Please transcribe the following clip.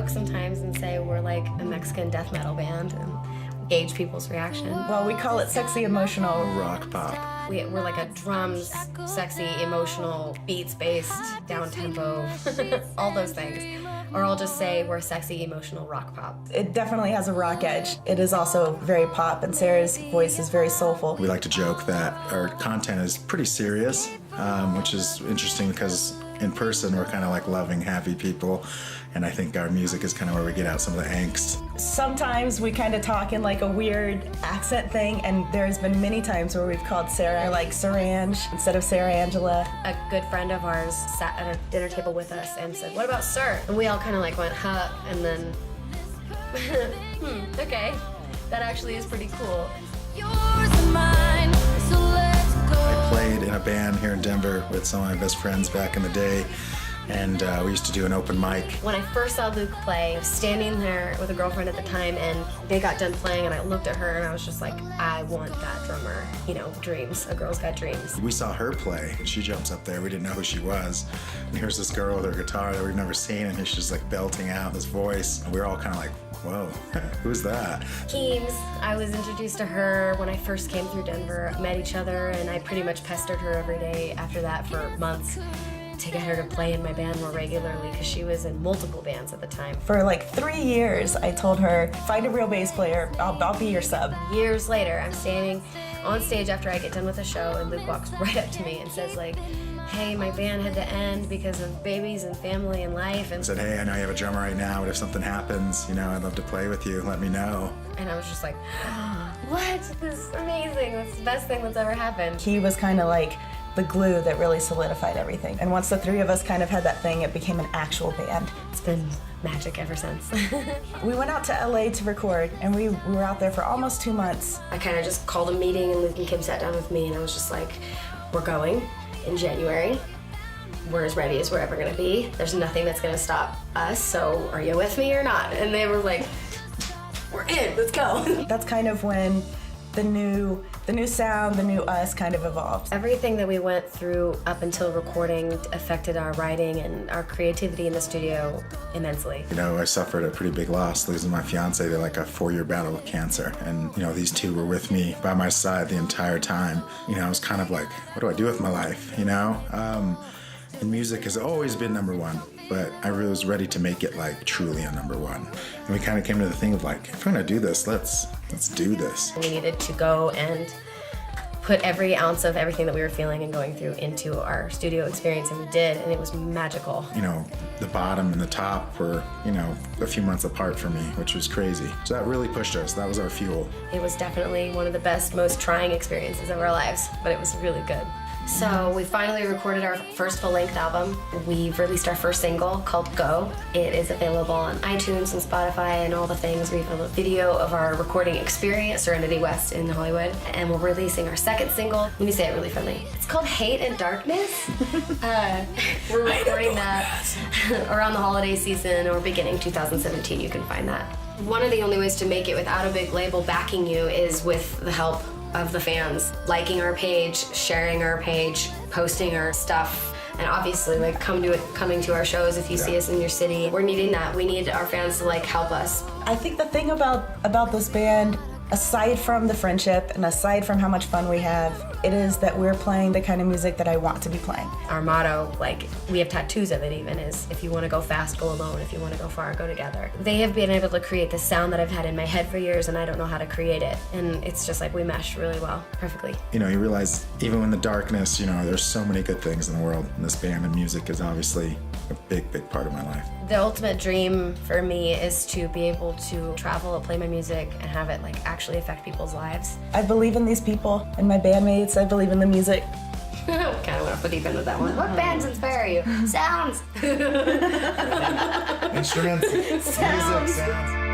joke sometimes and say we're like a Mexican death metal band and gauge people's reaction. Well, we call it sexy emotional rock pop. We're like a drums, sexy, emotional, beats-based, down-tempo, all those things. Or I'll just say we're sexy, emotional rock pop. It definitely has a rock edge. It is also very pop, and Sarah's voice is very soulful. We like to joke that our content is pretty serious, which is interesting because in person we're kind of like loving, happy people, and I think our music is kind of where we get out some of the angst. Sometimes we kind of talk in like a weird accent thing, and there's been many times where we've called Sarah like Sarange instead of Sarah Angela. A good friend of ours sat at a dinner table with us and said, "What about Sir?" And we all kind of like went, "Huh," and then, okay, that actually is pretty cool. I played in a band here in Denver with some of my best friends back in the day, and we used to do an open mic. When I first saw Luke play, I was standing there with a girlfriend at the time, and they got done playing, and I looked at her, and I was just like, I want that drummer. You know, dreams. A girl's got dreams. We saw her play, and she jumps up there. We didn't know who she was. And here's this girl with her guitar that we've never seen, and she's just like belting out this voice. And we were all kind of like, whoa, who's that? Keems, I was introduced to her when I first came through Denver. Met each other, and I pretty much pestered her every day after that for months to get her to play in my band more regularly because she was in multiple bands at the time. For like 3 years, I told her, find a real bass player, I'll be your sub. Years later, I'm standing on stage after I get done with the show, and Luke walks right up to me and says like, hey, my band had to end because of babies and family and life. And I said, hey, I know you have a drummer right now, but if something happens, you know, I'd love to play with you, let me know. And I was just like, what? This is amazing. That's the best thing that's ever happened. He was kind of like the glue that really solidified everything. And once the three of us kind of had that thing, it became an actual band. It's been magic ever since. We went out to LA to record, and we were out there for almost 2 months. I kind of just called a meeting, and Luke and Kim sat down with me, and I was just like, we're going in January. We're as ready as we're ever gonna be. There's nothing that's gonna stop us, so are you with me or not? And they were like, we're in, let's go. That's kind of when the new sound, the new us kind of evolved. Everything that we went through up until recording affected our writing and our creativity in the studio immensely. You know, I suffered a pretty big loss, losing my fiance to like a 4-year battle with cancer. And, you know, these two were with me by my side the entire time. You know, I was kind of like, what do I do with my life, you know? And music has always been number one, but I really was ready to make it like truly a number one. And we kind of came to the thing of like, if we're gonna do this, let's do this. We needed to go and put every ounce of everything that we were feeling and going through into our studio experience, and we did, and it was magical. You know, the bottom and the top were, you know, a few months apart for me, which was crazy. So that really pushed us. That was our fuel. It was definitely one of the best, most trying experiences of our lives, but it was really good. So we finally recorded our first full-length album. We've released our first single called Go. It is available on iTunes and Spotify and all the things. We have a video of our recording experience, Serenity West in Hollywood. And we're releasing our second single. Let me say it really friendly. It's called Hate and Darkness. We're recording that around the holiday season or beginning 2017. You can find that. One of the only ways to make it without a big label backing you is with the help of the fans, liking our page, sharing our page, posting our stuff, and obviously like coming to our shows if you see us in your city. We're needing that. We need our fans to like help us. I think the thing about this band, aside from the friendship and aside from how much fun we have, it is that we're playing the kind of music that I want to be playing. Our motto, like we have tattoos of it even, is if you want to go fast, go alone. If you want to go far, go together. They have been able to create this sound that I've had in my head for years, and I don't know how to create it. And it's just like we mesh really well, perfectly. You know, you realize even in the darkness, you know, there's so many good things in the world. And this band and music is obviously a big, big part of my life. The ultimate dream for me is to be able to travel and play my music and have it like actually affect people's lives. I believe in these people and my bandmates. I believe in the music. Kind of want to put deep into that one. What bands inspire you? Sounds. Instruments, music, sounds.